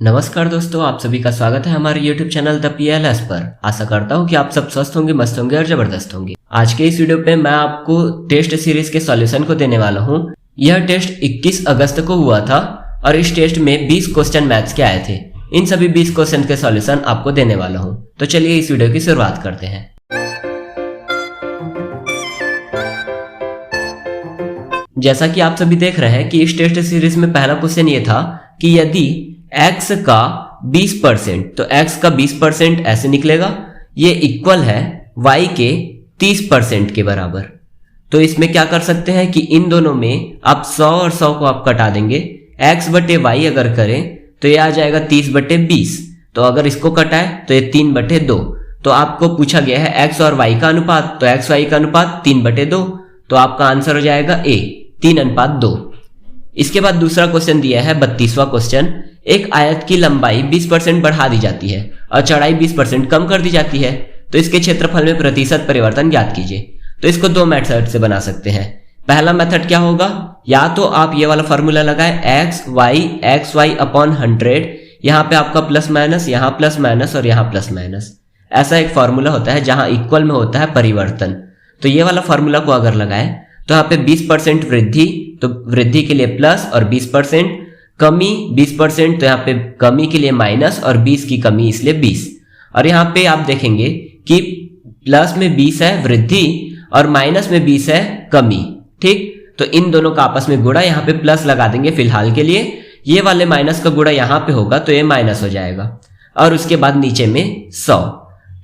नमस्कार दोस्तों, आप सभी का स्वागत है हमारे YouTube चैनल द PLS पर। आशा करता हूँ कि आप सब स्वस्थ होंगे, मस्त होंगे और जबरदस्त होंगे। आज के इस वीडियो पे मैं आपको टेस्ट सीरीज के सॉल्यूशन को देने वाला हूँ। यह टेस्ट 21 अगस्त को हुआ था और इस टेस्ट में 20 क्वेश्चन मैथ्स के आए थे। इन सभी 20 क्वेश्चन के सॉल्यूशन आपको देने वाला हूँ। तो चलिए इस वीडियो की शुरुआत करते हैं। जैसा कि आप सभी देख रहे हैं कि इस टेस्ट सीरीज में पहला क्वेश्चन ये था कि यदि x का 20%, तो x का 20% ऐसे निकलेगा, ये इक्वल है y के 30% के बराबर। तो इसमें क्या कर सकते हैं कि इन दोनों में आप 100 और 100 को आप कटा देंगे। x बटे y अगर करें तो ये आ जाएगा 30 बटे 20। तो अगर इसको कटाए तो ये 3 बटे 2। तो आपको पूछा गया है x और y का अनुपात, तो x y का अनुपात 3 बटे 2। तो आपका आंसर हो जाएगा A, 3:2। इसके बाद दूसरा क्वेश्चन दिया है 32वां क्वेश्चन। एक आयत की लंबाई 20% बढ़ा दी जाती है और चौड़ाई 20% कम कर दी जाती है, तो इसके क्षेत्रफल में प्रतिशत परिवर्तन ज्ञात कीजिए। तो इसको दो मेथड से बना सकते हैं। पहला मेथड क्या होगा, या तो आप ये वाला फॉर्मूला लगाएं एक्स वाई अपॉन 100। यहाँ पे आपका प्लस माइनस, यहाँ प्लस माइनस और यहाँ प्लस माइनस, ऐसा एक फॉर्मूला होता है जहां इक्वल में होता है परिवर्तन। तो ये वाला फॉर्मूला को अगर लगाएं तो यहाँ पे 20% वृद्धि, तो वृद्धि के लिए प्लस, और 20% कमी 20%, तो यहाँ पे कमी के लिए माइनस, और 20 की कमी इसलिए 20। और यहाँ पे आप देखेंगे कि प्लस में 20 है वृद्धि और माइनस में 20 है कमी। ठीक, तो इन दोनों का आपस में गुणा, यहाँ पे प्लस लगा देंगे फिलहाल के लिए। ये वाले माइनस का गुणा यहाँ पे होगा तो ये माइनस हो जाएगा, और उसके बाद नीचे में 100।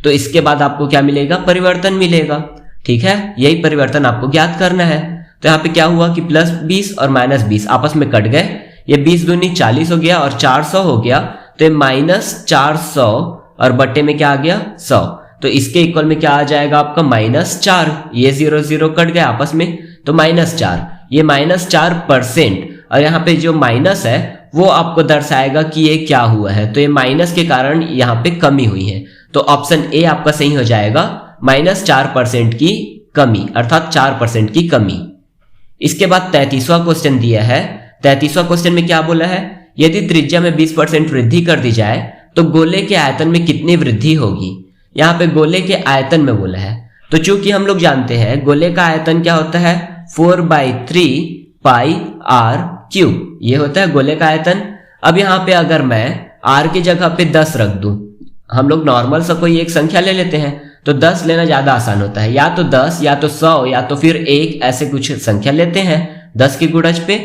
तो इसके बाद आपको क्या मिलेगा, परिवर्तन मिलेगा। ठीक है, यही परिवर्तन आपको ज्ञात करना है। तो यहाँ पे क्या हुआ कि प्लस 20 और माइनस 20 आपस में कट गए, ये 20 दूनी 40 हो गया और 400 हो गया, तो ये -400 और बट्टे में क्या आ गया 100। तो इसके इक्वल में क्या आ जाएगा आपका -4। ये 0 0 कट गए आपस में, तो -4। ये -4%, और यहाँ पे जो माइनस है वो आपको दर्शाएगा कि ये क्या हुआ है। तो ये माइनस के कारण यहाँ पे कमी हुई है। तो ऑप्शन ए आपका सही हो जाएगा, -4% की कमी, अर्थात 4% की कमी। इसके बाद 33वां क्वेश्चन दिया है। 33वां क्वेश्चन में क्या बोला है, यदि त्रिज्या में 20% वृद्धि कर दी जाए तो गोले के आयतन में कितनी वृद्धि होगी। यहाँ पे गोले के आयतन में बोला है, तो चूंकि हम लोग जानते हैं गोले का आयतन क्या होता है, 4/3 पाई r क्यूब, ये होता है गोले का आयतन। अब यहाँ पे अगर मैं r की जगह पे 10 रख दूं, हम लोग नॉर्मल सा कोई एक संख्या ले लेते हैं, तो 10 लेना ज्यादा आसान होता है। या तो 10 या तो 100 या तो फिर 1, ऐसे कुछ संख्या लेते हैं 10 की गुणज पे।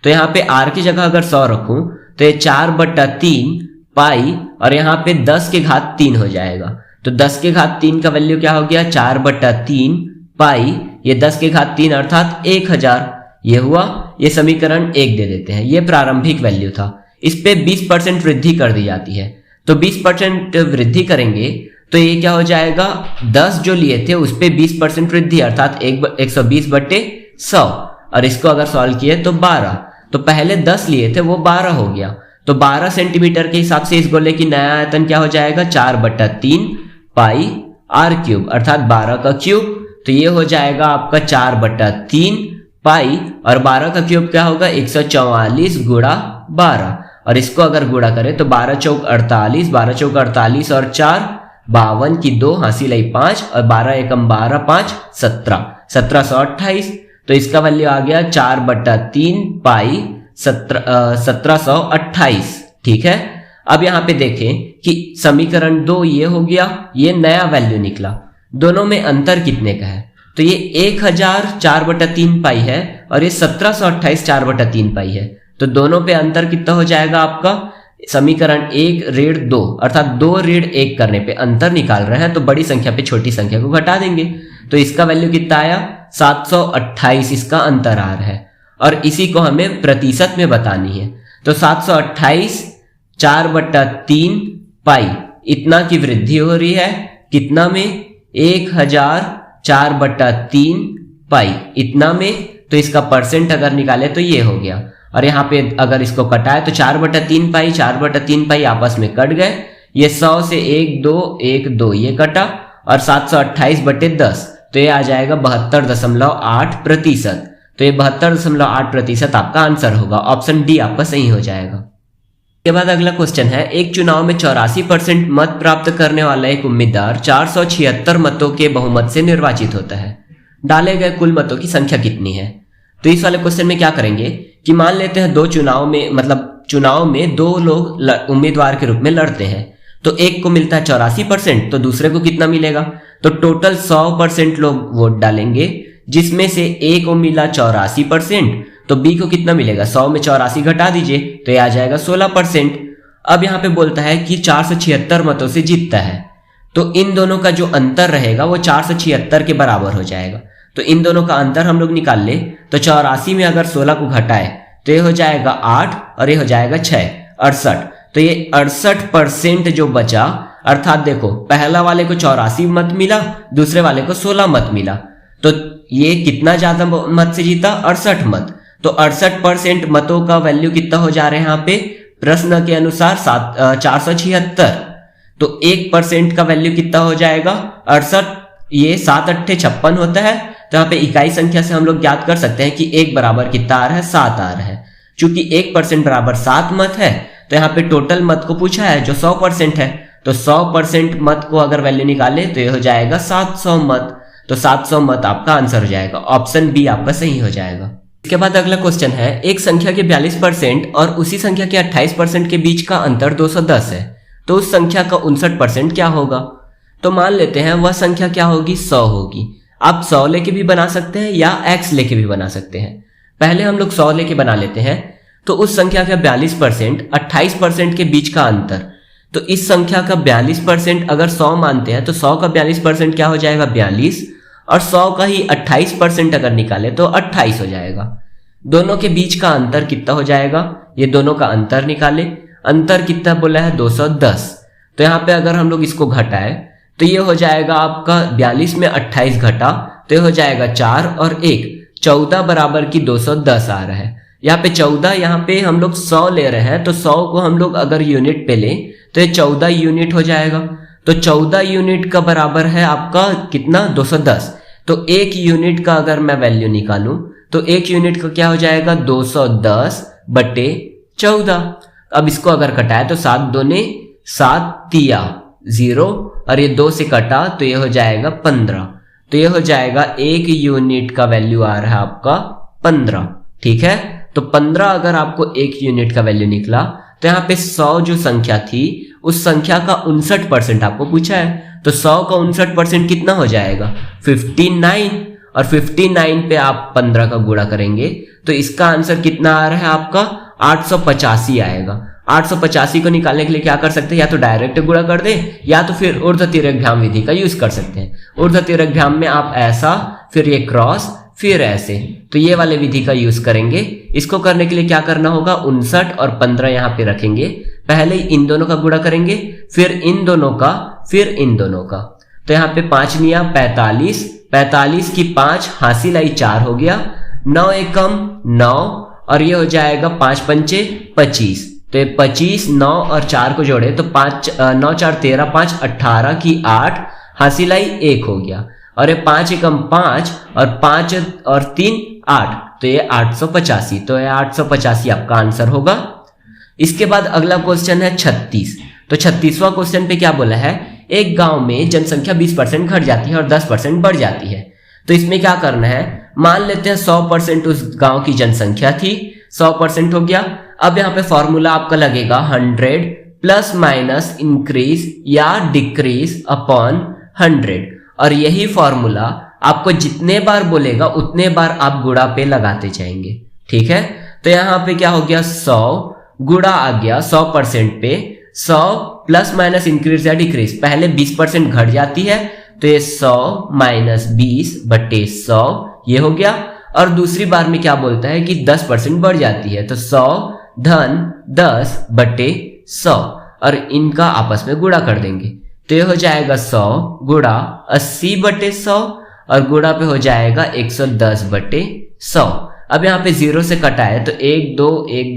तो यहाँ पे r की जगह अगर 100 रखूं तो ये 4/3 पाई, और यहाँ पे 10 के घात 3 हो जाएगा। तो 10 के घात 3 का वैल्यू क्या हो गया, 4/3 पाई, ये 10 के घात 3 अर्थात 1000। ये हुआ, ये समीकरण 1 दे देते हैं। ये प्रारंभिक वैल्यू था, इस पे 20% वृद्धि कर दी जाती है। तो 20% वृद्धि करेंगे तो ये क्या हो जाएगा, 10 जो लिए थे उस पे 20% वृद्धि, अर्थात 120/100। और इसको अगर सॉल्व किए तो 12, तो पहले 10 लिए थे वो 12 हो गया। तो 12 सेंटीमीटर के हिसाब से इस गोले की नया आयतन क्या हो जाएगा, 4/3 पाई r क्यूब, अर्थात 12 का क्यूब। तो ये हो जाएगा आपका 4/3 पाई, और 12 का क्यूब क्या होगा, 144 गुणा 12। और इसको अगर गुणा करें तो 12 चौक 48, 12 चौक 48 और 4 52 की 2 हासिल आई 5, और 12 एकम 12 5 17, 1728। तो इसका वैल्यू आ गया 4/3 पाई 1728। ठीक है, अब यहाँ पे देखें कि समीकरण 2 ये हो गया, ये नया वैल्यू निकला। दोनों में अंतर कितने का है, तो ये 1000 4/3 पाई है और ये 1728 4/3 पाई है। तो दोनों पे अंतर कितना हो जाएगा आपका, समीकरण 1/2, अर्थात 2/1 करने पे अंतर निकाल रहे हैं, तो बड़ी संख्या पे छोटी संख्या को घटा देंगे। तो इसका वैल्यू कितना आया, 728 इसका अंतर आ रहा है, और इसी को हमें प्रतिशत में बतानी है। तो 728 4/3 पाई, इतना की वृद्धि हो रही है, कितना में, 1000 4/3 पाई, इतना में। तो इसका परसेंट अगर निकाले तो ये हो गया, और यहाँ पे अगर इसको कटाए तो 4/3 पाई 4/3 पाई आपस में कट गए। ये 100 से 1 2 ये कटा, और 728/10, तो ये आ जाएगा 72.8%। तो ये 72.8% आपका आंसर होगा। ऑप्शन डी आपका सही हो जाएगा। के बाद अगला क्वेश्चन है, एक चुनाव में 84% मत प्राप्त करने वाला एक उम्मीदवार 476 मतों के बहुमत से निर्वाचित होता है। डाले गए कुल मतों की संख्या कितनी है? तो इस वाले क्वेश्चन में क्या करेंगे कि मान लेते हैं चुनाव में दो लोग उम्मीदवार के रूप में लड़ते हैं, तो एक को मिलता है 84%, तो दूसरे को कितना मिलेगा? तो टोटल 100% लोग वोट डालेंगे, जिसमें से ए को मिला 84%, तो बी को कितना मिलेगा? 100 में 84 घटा दीजिए तो ये आ जाएगा 16%। अब यहाँ पे बोलता है कि 476 मतों से जीतता है, तो इन दोनों का जो अंतर रहेगा वो 476 के बराबर हो जाएगा। तो इन दोनों का अंतर हम लोग निकाल ले, तो 84 में अगर 16 को घटाए तो ये हो जाएगा 8 और ये हो जाएगा 6, 68। तो ये 68% जो बचा, अर्थात देखो पहला वाले को 84 मत मिला, दूसरे वाले को 16 मत मिला, तो ये कितना ज्यादा मत से जीता? 68 मत। तो 68% मतों का वैल्यू कितना हो जा रहा है यहाँ पे प्रश्न के अनुसार 476। तो 1% का वैल्यू कितना हो जाएगा? 68, ये 7 8 56 होता है। तो यहाँ पे इकाई संख्या से हम लोग ज्ञात कर सकते हैं कि 1 बराबर कितना आ रहा है? 7 आ रहा है। चूंकि 1% बराबर 7 मत है, तो यहाँ पे टोटल मत को पूछा है जो 100% है, तो 100% मत को अगर वैल्यू निकाले तो ये हो जाएगा 700 मत। तो 700 मत आपका आंसर हो जाएगा, ऑप्शन बी आपका सही हो जाएगा। इसके बाद अगला क्वेश्चन है, एक संख्या के 42% और उसी संख्या के 28% के बीच का अंतर 210 है, तो उस संख्या का 59% क्या होगा? तो मान लेते हैं वह संख्या क्या होगी? 100 होगी। आप 100 लेके भी बना सकते हैं या x लेके भी बना सकते हैं। पहले हम लोग 100 लेके बना लेते हैं। तो उस संख्या का 42% 28% के बीच का अंतर, तो इस संख्या का 42% अगर 100 मानते हैं तो 100 का 42% क्या हो जाएगा? 42, और 100 का ही 28% अगर निकाले तो 28 हो जाएगा। दोनों के बीच का अंतर कितना हो जाएगा? ये दोनों का अंतर निकाले, अंतर कितना बोला है? 210। तो यहाँ पे अगर हम लोग इसको घटाए तो ये हो जाएगा आपका 42 में 28 घटा तो ये हो जाएगा 4 और 1, 14 बराबर की 210 आ रहा है। यहाँ पे 14, यहाँ पे हम लोग 100 ले रहे हैं, तो 100 को हम लोग अगर यूनिट पे ले तो ये 14 यूनिट हो जाएगा। तो 14 यूनिट का बराबर है आपका कितना? 210। तो 1 यूनिट का अगर मैं वैल्यू निकालूं तो 1 यूनिट का क्या हो जाएगा? 210 बटे 14। अब इसको अगर कटाए तो 7 दूने 7 तिया 0, और ये 2 से कटा तो ये हो जाएगा 15। तो ये हो जाएगा 1 यूनिट का वैल्यू आ रहा है आपका 15। ठीक है, तो 15 अगर आपको 1 यूनिट का वैल्यू निकला, तो यहाँ पे 100 जो संख्या थी उस संख्या का 59% आपको पूछा है, तो 100 का 59% कितना हो जाएगा? 59, और 59 पे आप 15 का गुणा करेंगे तो इसका आंसर कितना आ रहा है आपका? 885 आएगा। 885 को निकालने के लिए क्या कर सकते हैं? या तो डायरेक्ट गुणा कर दे, या तो फिर ऊर्ध्वतिर्यकभ्याम विधि का यूज कर सकते हैं। ऊर्ध्वतिर्यकभ्याम में आप ऐसा, फिर ये क्रॉस, फिर ऐसे, तो ये वाले विधि का यूज करेंगे। इसको करने के लिए क्या करना होगा? 59 और 15 यहाँ पे रखेंगे, पहले इन दोनों का गुणा करेंगे, फिर इन दोनों का, फिर इन दोनों का। तो यहाँ पे 5 निया 45, 45 की 5 हासिल आई 4 हो गया, 9 एकम 9, और ये हो जाएगा 5 पंचे 25। तो 25, 9 और 4 को जोड़े तो 5 9 4 13, 5 18 की 8 हासिल आई 1 हो गया, और ये 5 एकम 5 और 5 और 3 8, तो ये 885। तो ये 885 आपका आंसर होगा। इसके बाद अगला क्वेश्चन है 36। तो 36वां क्वेश्चन पे क्या बोला है? एक गांव में जनसंख्या 20% घट जाती है और 10% बढ़ जाती है। तो इसमें क्या करना है? मान लेते हैं 100% उस गांव की जनसंख्या थी, 100% हो गया। अब यहाँ पे फॉर्मूला आपका लगेगा 100 प्लस माइनस इंक्रीज या डिक्रीज अपॉन 100, और यही फॉर्मूला आपको जितने बार बोलेगा उतने बार आप गुणा पे लगाते जाएंगे। ठीक है, तो यहाँ पे क्या हो गया? 100 गुणा आ गया 100% पे, 100 प्लस माइनस इंक्रीज या डिक्रीज, पहले 20% घट जाती है तो ये 100 माइनस 20 बटे 100 ये हो गया, और दूसरी बार में क्या बोलता है कि 10% बढ़ जाती है, तो 100 धन 10 बटे 100, और इनका आपस में गुणा कर देंगे तो ये हो जाएगा 100 गुणा 80 बटे 100, और गुणा पे हो जाएगा 110 बटे 100। अब यहाँ पे 0 से कटा है तो 1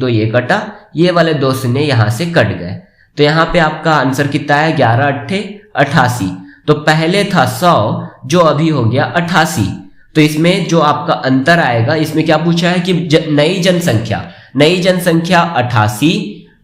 2 ये कटा, ये वाले 2 शून्य यहाँ से कट गए, तो यहाँ पे आपका आंसर कितना है? 11 8 88। तो पहले था 100 जो अभी हो गया 88, तो इसमें जो आपका अंतर आएगा, इसमें क्या पूछा है कि नई जनसंख्या 88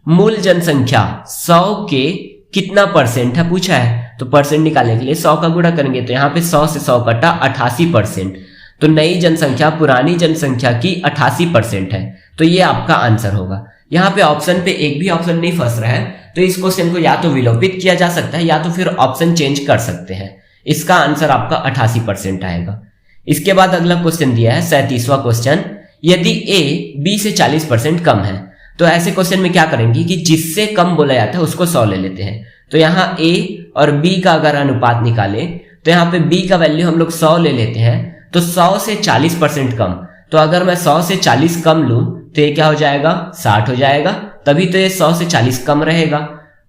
मूल जनसंख्या 100 के कितना परसेंट है पूछा है, तो परसेंट निकालने के लिए 100 का गुणा करेंगे, तो यहाँ पे 100 से 100 कटा 88%। तो नई जनसंख्या पुरानी जनसंख्या की 88% है, तो ये आपका आंसर होगा। यहाँ पे ऑप्शन पे एक भी ऑप्शन नहीं फंस रहा है, तो इस क्वेश्चन को या तो विलोपित किया जा सकता है या तो फिर ऑप्शन चेंज कर सकते हैं। इसका आंसर आपका 88% आएगा। इसके बाद अगला क्वेश्चन दिया है 37वां क्वेश्चन, यदि A B से 40% कम है, तो ऐसे क्वेश्चन में क्या करेंगे कि जिससे कम बोला जाता है उसको 100 ले लेते हैं। तो यहाँ A और B का अगर अनुपात निकाले तो यहाँ पे B का वैल्यू हम लोग 100 ले लेते हैं, तो 100 से 40% कम, तो अगर मैं 100 से 40 कम लूं तो ये क्या हो जाएगा, 60 हो जाएगा, तभी तो ये 100 से 40 कम रहेगा।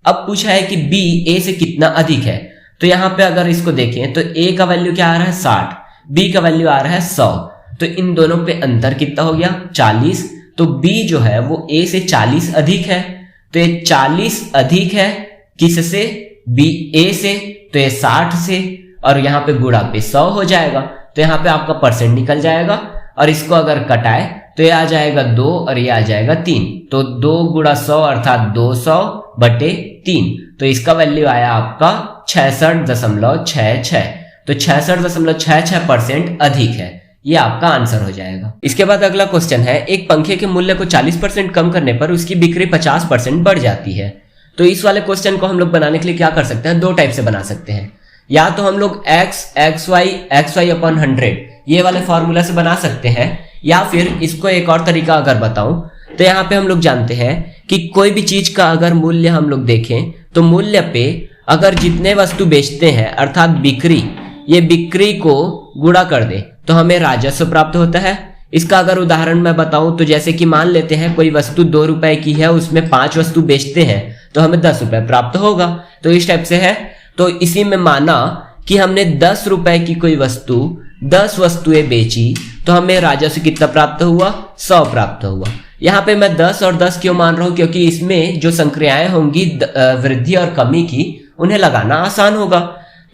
अब पूछा है कि B A से कितना अधिक है, तो यहाँ पे अगर इसको देखें तो A का वैल्यू क्या आ रहा है 60, B का वैल्यू आ रहा है 100, तो इन दोनों पे अंतर कितना हो गया 40, तो B जो है वो A से 40 अधिक है, तो ये 40 अधिक है किससे, B A से, तो ये 60 से, और यहाँ पे गुणा पे 100 हो जाएगा, तो यहाँ पे आपका परसेंट निकल जाएगा, और इसको अगर कटाए तो ये आ जाएगा 2 और ये आ जाएगा 3, तो 2 गुणा 100 अर्थात 200/3, तो इसका वैल्यू आया आपका 66.66, तो 66.66% अधिक है, ये आपका आंसर हो जाएगा। इसके बाद अगला क्वेश्चन है, एक पंखे के मूल्य को 40% कम करने पर उसकी बिक्री 50% बढ़ जाती है। तो इस वाले क्वेश्चन को हम लोग बनाने के लिए क्या कर सकते हैं, दो टाइप से बना सकते हैं। या तो हम लोग xy अपॉन 100 ये वाले फॉर्मूला से बना सकते हैं, या फिर इसको एक और तरीका अगर बताऊं तो यहाँ पे हम लोग जानते हैं कि कोई भी चीज का अगर मूल्य हम लोग देखें तो मूल्य पे अगर जितने वस्तु बेचते हैं अर्थात बिक्री, ये बिक्री को गुणा कर दे तो हमें राजस्व प्राप्त होता है। इसका अगर उदाहरण मैं बताऊं तो जैसे कि मान लेते हैं कोई वस्तु 2 रुपए की है, उसमें 5 वस्तु बेचते हैं तो हमें 10 रुपए प्राप्त होगा, तो इस टाइप से है। तो इसी में माना कि हमने 10 रुपए की कोई वस्तु 10 वस्तुएं बेची तो हमें राजस्व कितना प्राप्त हुआ, 100 प्राप्त हुआ। यहाँ पे मैं 10 और 10 क्यों मान रहा हूं, क्योंकि इसमें जो संक्रियाएं होंगी वृद्धि और कमी की, उन्हें लगाना आसान होगा।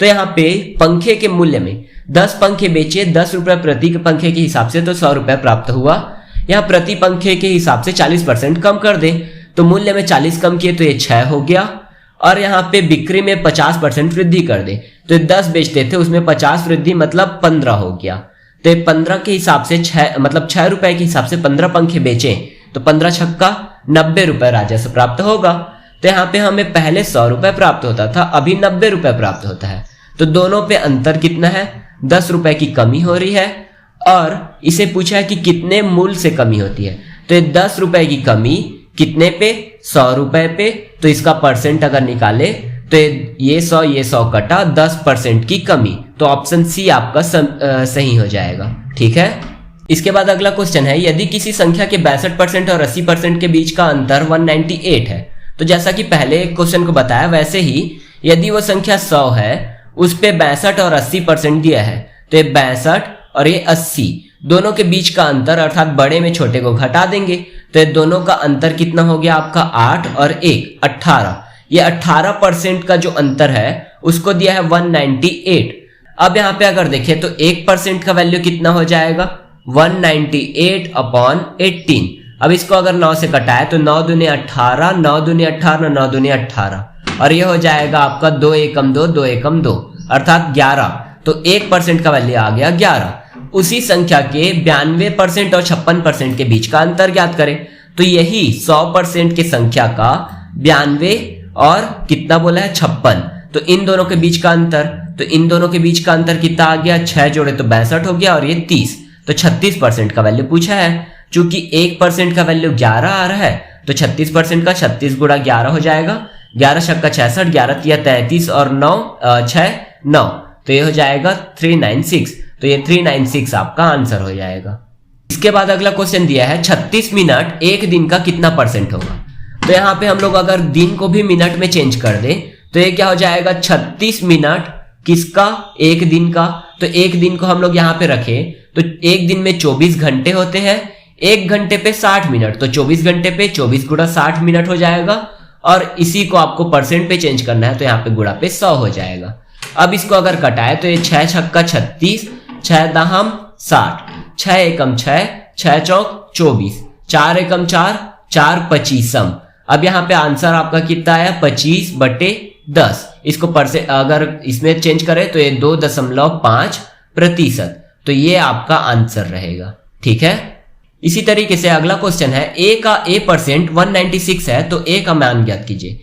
तो यहाँ पे पंखे के मूल्य में 10 पंखे बेचे 10 रुपए प्रति पंखे के हिसाब से, तो 100 रुपए प्राप्त हुआ। यहाँ प्रति पंखे के हिसाब से 40% कम कर दे तो मूल्य में 40 कम किए तो ये 6 हो गया, और यहाँ पे बिक्री में 50% वृद्धि कर दे तो 10 बेचते थे उसमें 50 वृद्धि मतलब 15 हो गया। तो 15 के हिसाब से 6 रुपए के हिसाब से 15 पंखे बेचे तो 15 छक्का 90 रुपए राजस्व प्राप्त होगा। तो यहाँ पे हमें पहले 100 रुपए प्राप्त होता था, अभी 90 रुपए प्राप्त होता है। तो दोनों पे अंतर कितना है, 10 रुपए की कमी हो रही है, और इसे पूछा है कि कितने मूल्य से कमी होती है, तो 10 रुपए की कमी कितने पे, 100 रुपए पे, तो इसका परसेंट अगर निकाले तो ये 100 कटा 10% की कमी, तो ऑप्शन सी आपका सही हो जाएगा। ठीक है। इसके बाद अगला क्वेश्चन है, यदि किसी संख्या के 62% और 80% के बीच का अंतर 198 है, तो जैसा कि पहले क्वेश्चन को बताया वैसे ही यदि वो संख्या 100 है उस पे 62 और 80% दिया है, तो ये 62 और ये 80 दोनों के बीच का अंतर अर्थात बड़े में छोटे को घटा देंगे, तो ये दोनों का अंतर कितना हो गया आपका 8 और 1 18। ये 18% का जो अंतर है उसको दिया है 198। अब यहाँ पे अगर देखें तो 1% का वैल्यू कितना हो जाएगा 198/18। अब इसको अगर 9 से कटाए तो 9 दूनी 18, 9 दूनी 18, 9 दूनी 18, और ये हो जाएगा आपका 2 एकम 2, 2 एकम 2 अर्थात 11। तो 1% का वैल्यू आ गया 11। उसी संख्या के 92% और 56% के बीच का अंतर ज्ञात करें, तो यही 100% की संख्या का 92 और कितना बोला है 56, तो इन दोनों के बीच का अंतर, तो इन दोनों के बीच का अंतर कितना आ गया 6 जोड़े तो 62 हो गया, और ये 30, तो 36% का वैल्यू पूछा है। चूंकि 1% का वैल्यू 11 आ रहा है तो 36% का 36 गुणा 11 हो जाएगा, 11 छक्का 66, 11 तिया 33 और 9 6 9, तो ये हो जाएगा 396, तो ये 396 आपका आंसर हो जाएगा। इसके बाद अगला क्वेश्चन दिया है 36 मिनट एक दिन का कितना परसेंट होगा। तो यहाँ पे हम लोग अगर दिन को भी मिनट में चेंज कर दे तो ये क्या हो जाएगा 36 मिनट किसका, एक दिन का। तो एक दिन को हम लोग यहाँ पे रखें तो एक दिन में 24 घंटे होते हैं, एक घंटे पे 60 मिनट, तो 24 घंटे पे 24 गुणा 60 मिनट हो जाएगा, और इसी को आपको परसेंट पे चेंज करना है तो यहाँ पे गुणा पे 100 हो जाएगा। अब इसको अगर कटाए तो ये 6 छक्का 36, 6 दहम 60, 6 एकम 6, 6 चौक 24, 4 एकम 4, 4 25, अब यहाँ पे आंसर आपका कितना आया 25/10। इसको अगर इसमें चेंज करें तो ये 2.5%, तो ये आपका आंसर रहेगा। ठीक है, इसी तरीके से अगला क्वेश्चन है a का a% 196 है, तो a का मान ज्ञात कीजिए।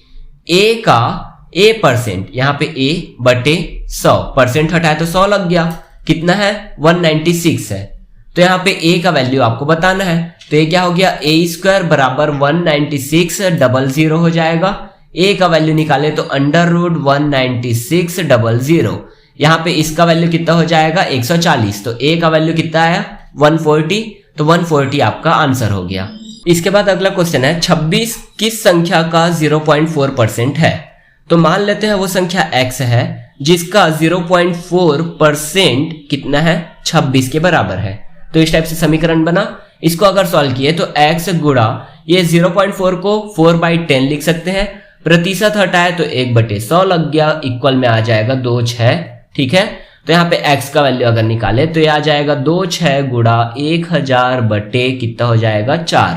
a का a%, यहाँ पे a/100, परसेंट हटाए तो 100 लग गया, कितना है 196 है, तो यहाँ पे a का वैल्यू आपको बताना है। तो ये क्या हो गया, a² बराबर 19600 हो जाएगा। a का वैल्यू निकाले तो √19600, यहाँ पे इसका वैल्यू कितना हो जाएगा 140, तो a का वैल्यू कितना आया 140, तो 140 आपका आंसर हो गया। इसके बाद अगला क्वेश्चन है 26 किस संख्या का 0.4% है। तो मान लेते हैं वो संख्या x है जिसका 0.4% कितना है 26 के बराबर है। तो इस टाइप से समीकरण बना, इसको अगर सॉल्व किए तो x गुणा ये 0.4 को 4/10 लिख सकते हैं, प्रतिशत हटाए तो 1/100 लग गया, इक्वल में आ जाएगा 26। ठीक है, तो यहाँ पे x का वैल्यू अगर निकाले तो ये आ जाएगा 26 गुणा 1000 बटे कितना हो जाएगा 4,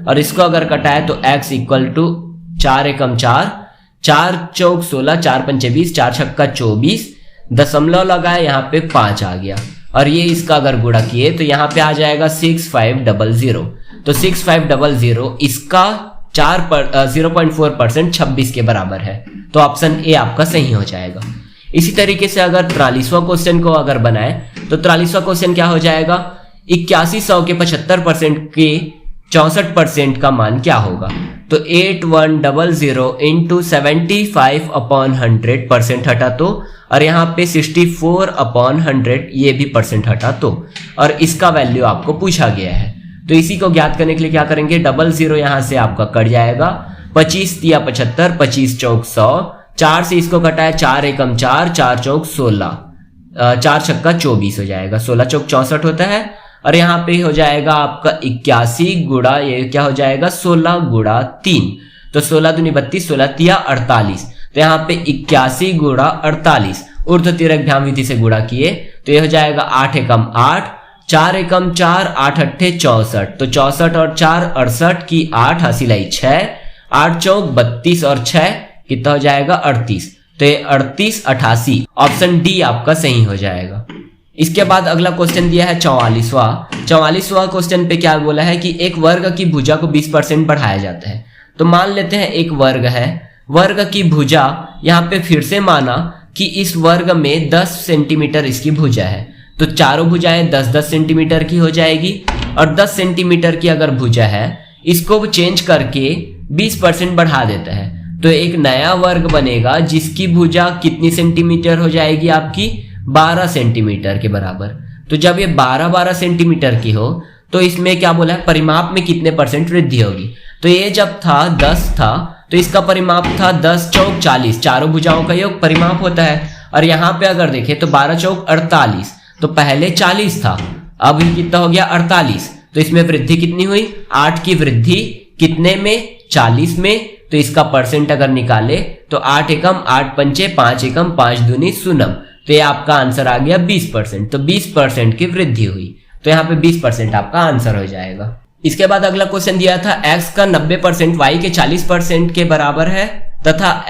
और इसको अगर कटाए तो x इक्वल टू 4 एकम 4, 4 चौक 16, 4 पंचे 20, 4 छक्का 24, दशमलव लगाए यहाँ पे 5 आ गया, और ये इसका अगर गुणा किए तो यहाँ पे आ जाएगा 6500। तो 6500 इसका 0.4% 26 के बराबर है, तो ऑप्शन ए आपका सही हो जाएगा। इसी तरीके से अगर 43वां क्वेश्चन को अगर बनाए तो 43वां क्वेश्चन क्या हो जाएगा, 8100 के 75% के 64% का मान क्या होगा। तो 8100 इंटू 75/100% हटा तो, और यहाँ पे 64/100 ये भी परसेंट हटा तो, और इसका वैल्यू आपको पूछा गया है। तो इसी को ज्ञात करने के लिए क्या करेंगे, 00 यहाँ से आपका कट जाएगा, 25 तिया 75, 25 चौक 100, 4 से इसको कटाए 4 एकम 4, 4 चौक 16, 4 छक्का 24 हो जाएगा, 16 चौक 64 होता है, और यहाँ पे हो जाएगा आपका 81 गुणा ये क्या हो जाएगा 16 गुणा 3, तो 16 दूनी 32, 16 तिया 48, तो यहाँ पे 81 गुणा 48 ऊर्ध्व तिर्यक भ्याम विधि से गुणा किए तो ये हो जाएगा 8 एकम 8, 4 एकम 4, 8 अट्ठे 64, तो 64 और 4 68 की 8 हासिल आई 6, 8 चौक 32 और 6 कितना हो जाएगा 38, तो ये 38 88, ऑप्शन डी आपका सही हो जाएगा। इसके बाद अगला क्वेश्चन दिया है 44वां क्वेश्चन पे क्या बोला है कि एक वर्ग की भुजा को 20% बढ़ाया जाता है। तो मान लेते हैं एक वर्ग है, वर्ग की भुजा यहाँ पे फिर से माना कि इस वर्ग में 10 सेंटीमीटर इसकी भुजा है, तो चारों भुजाएं 10-10 सेंटीमीटर की हो जाएगी, और 10 सेंटीमीटर की अगर भुजा है इसको चेंज करके 20% बढ़ा देता है, तो एक नया वर्ग बनेगा जिसकी भुजा कितनी सेंटीमीटर हो जाएगी आपकी 12 सेंटीमीटर के बराबर। तो जब ये 12 सेंटीमीटर की हो तो इसमें क्या बोला है, परिमाप में कितने परसेंट वृद्धि होगी। तो ये जब था 10 था तो इसका परिमाप था 10 चौक 40, चारों भुजाओं का योग परिमाप होता है, और यहाँ पे अगर देखें तो 12 चौक 48, तो पहले 40 था अब कितना हो गया 48, तो इसमें वृद्धि कितनी हुई 8 की वृद्धि कितने में 40 में, तो इसका परसेंट अगर निकाले तो 8 एकम 8 पंचे 5 एकम 5 दूनी शून्यम, तो ये आपका आंसर आ गया 20%, तो 20% की वृद्धि हुई, तो यहाँ पे 20% आपका आंसर हो जाएगा। इसके बाद अगला क्वेश्चन दिया था x का 90% y के 40% के बराबर है, तथा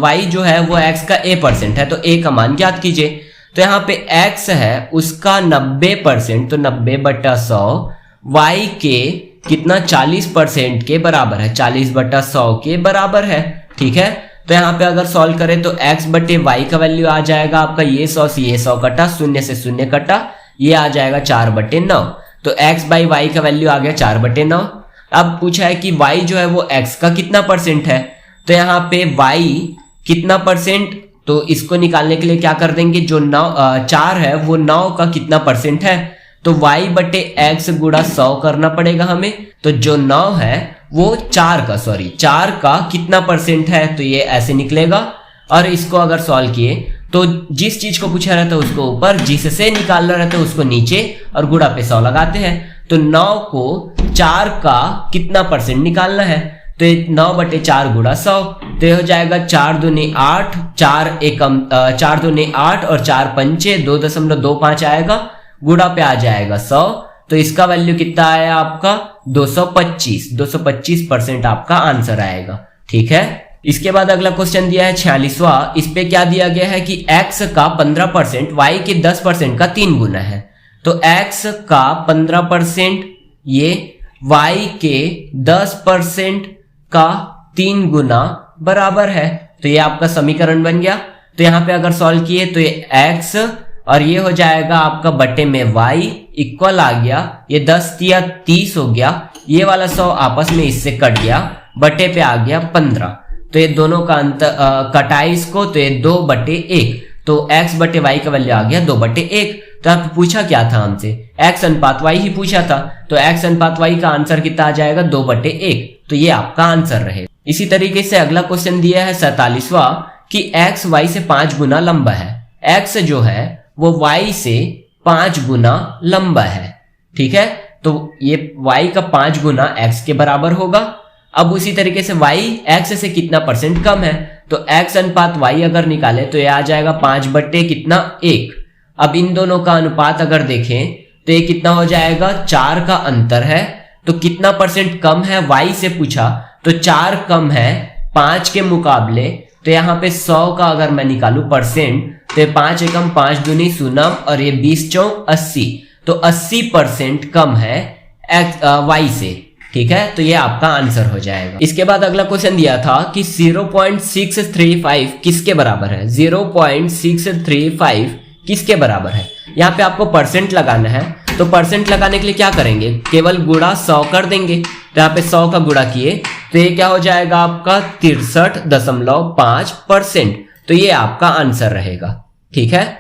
y जो है वो x का a% है, तो a का मान ज्ञात कीजिए। तो यहाँ पे x है उसका 90%, तो 90/100 y के कितना 40% के बराबर है, 40/100 के बराबर है। ठीक है, तो यहाँ पे अगर सॉल्व करें तो x बटे y का वैल्यू आ जाएगा आपका ये 100 से ये 100 कटा, 0 से 0 कटा, ये आ जाएगा 4/9, तो x बाई y का वैल्यू आ गया 4/9। अब पूछा है कि y जो है वो x का कितना परसेंट है, तो यहाँ पे y कितना परसेंट, तो इसको निकालने के लिए क्या कर देंगे, जो 4 है वो 9 का कितना परसेंट है, तो y बटे x गुणा 100 करना पड़ेगा हमें, तो जो 9 है वो 4 का कितना परसेंट है, तो ये ऐसे निकलेगा। और इसको अगर सॉल्व किए तो जिस चीज को पूछा रहता है उसको ऊपर, जिससे निकालना रहता है उसको नीचे, और गुणा पे 100 लगाते हैं, तो 9 को 4 का कितना परसेंट निकालना है, तो 9/4 गुणा 100, तो ये हो जाएगा 4 दूनी 8, 4 दूनी 8 और 4 पंचे 2.25 आएगा, गुणा पे आ जाएगा 100, तो इसका वैल्यू कितना आया आपका 225% आपका आंसर आएगा। ठीक है, इसके बाद अगला क्वेश्चन दिया है 46वां। इस पे क्या दिया गया है कि x का 15% y के 10% का 3 गुना है। तो x का 15% ये y के 10% का 3 गुना बराबर है। तो ये आपका समीकरण बन गया। तो यहां पे अगर सॉल्व किए तो ये x और ये हो जाएगा आपका बटे में y इक्वल आ गया, ये 10 या 30 हो गया, ये वाला 100 आपस में इससे कट गया, बटे पे आ गया 15। तो ये दोनों का अंतर कटा इसको, तो ये 2/1। तो x बटे y का वैल्यू आ गया 2/1। तो आपको पूछा क्या था हमसे, x अनुपात y ही पूछा था। तो x अनुपात y का आंसर कितना आ जाएगा 2/1। तो ये आपका आंसर रहेगा। इसी तरीके से अगला क्वेश्चन दिया है 47वां कि x y से 5 गुना लंबा है। x जो है वो y से 5 गुना लंबा है। ठीक है, तो ये y का 5 गुना x के बराबर होगा। अब उसी तरीके से y x से कितना % कम है, तो x अनुपात y अगर निकाले तो ये आ जाएगा 5/1। अब इन दोनों का अनुपात अगर देखें तो ये कितना हो जाएगा, 4 का अंतर है। तो कितना % कम है y से पूछा, तो 4 कम है 5 के मुकाबले। तो यहाँ पे 100 का अगर मैं निकालू %, तो 5 एकम 5 दूनी सूनम और ये 20 चौक 80। तो 80% कम है y से। ठीक है, तो ये आपका आंसर हो जाएगा। इसके बाद अगला क्वेश्चन दिया था कि 0.635 किसके बराबर है। 0.635 किसके बराबर है। यहाँ पे आपको % लगाना है। तो % लगाने के लिए क्या करेंगे, केवल गुणा 100 कर देंगे। तो यहाँ पे 100 का गुणा किए तो ये क्या हो जाएगा आपका 63.5%। तो ये आपका आंसर रहेगा। ठीक है,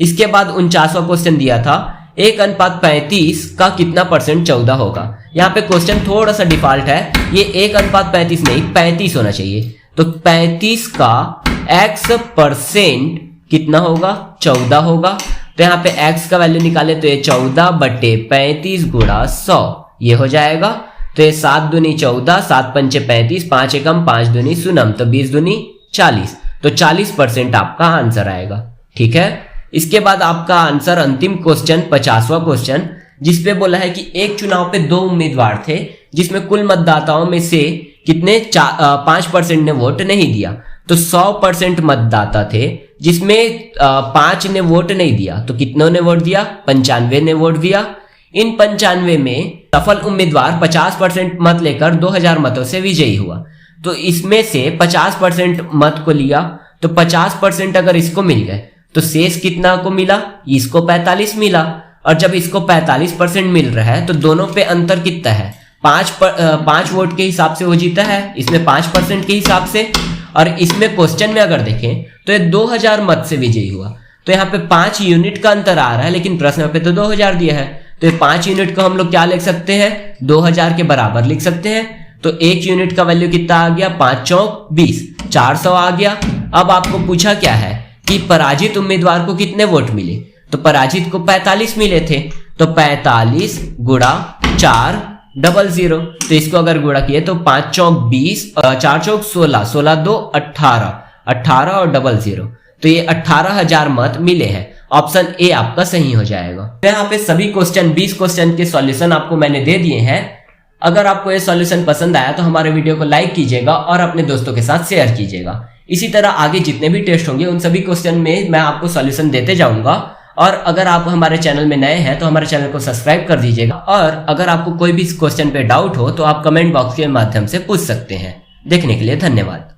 इसके बाद 49वां क्वेश्चन दिया था 1:35 का कितना % 14 होगा। यहाँ पे क्वेश्चन थोड़ा सा डिफॉल्ट है, ये 1:35 नहीं 35 होना चाहिए। तो 35 का x% कितना होगा, 14 होगा। तो यहाँ पे x का वैल्यू निकाले तो ये 14/35 गुणा 100 ये हो जाएगा। तो ये 7 दूनी 14, 7 पंचे 35, 5 एकम 5 दूनी सूनम, तो 20 दूनी 40। तो 40% आपका आंसर आएगा। ठीक है, इसके बाद आपका आंसर अंतिम क्वेश्चन 50वां क्वेश्चन, जिसपे बोला है कि एक चुनाव पे 2 उम्मीदवार थे जिसमें कुल मतदाताओं में से कितने 5% ने वोट नहीं दिया। तो 100% मतदाता थे जिसमें 5 ने वोट नहीं दिया। तो कितनों ने वोट दिया, 95 ने वोट दिया। इन 95 में सफल उम्मीदवार 50% मत लेकर 2000 मतों से विजयी हुआ। तो इसमें से 50% मत को लिया, तो 50% अगर इसको मिल गए तो शेष कितना को मिला, इसको 45 मिला। और जब इसको 45% मिल रहा है तो दोनों पे अंतर कितना है, 5 वोट के हिसाब से वो जीता है, इसमें 5% के हिसाब से। और इसमें क्वेश्चन में अगर देखें तो ये 2000 मत से विजयी हुआ। तो यहाँ पे 5 यूनिट का अंतर आ रहा है, लेकिन प्रश्न पे तो 2000 दिया है। तो ये 5 यूनिट को हम लोग क्या लिख सकते हैं, 2000 के बराबर लिख सकते हैं। तो 1 यूनिट का वैल्यू कितना आ गया, 5 चौक 20, 400 आ गया। अब आपको पूछा क्या है कि पराजित उम्मीदवार को कितने वोट मिले। तो पराजित को 45 मिले थे। तो 45 गुणा 400। तो इसको अगर गुणा किए तो 5 चौक 20, 4 चौक 16, 16 2 18, 18 और 00। तो ये 18,000 मत मिले हैं। ऑप्शन ए आपका सही हो जाएगा। तो यहाँ पे सभी क्वेश्चन 20 क्वेश्चन के सॉल्यूशन आपको मैंने दे दिए हैं। अगर आपको ये सॉल्यूशन पसंद आया तो हमारे वीडियो को लाइक कीजिएगा और अपने दोस्तों के साथ शेयर कीजिएगा। इसी तरह आगे जितने भी टेस्ट होंगे उन सभी क्वेश्चन में मैं आपको सॉल्यूशन देते जाऊंगा। और अगर आप हमारे चैनल में नए हैं तो हमारे चैनल को सब्सक्राइब कर दीजिएगा। और अगर आपको कोई भी क्वेश्चन पे डाउट हो तो आप कमेंट बॉक्स के माध्यम से पूछ सकते हैं। देखने के लिए धन्यवाद।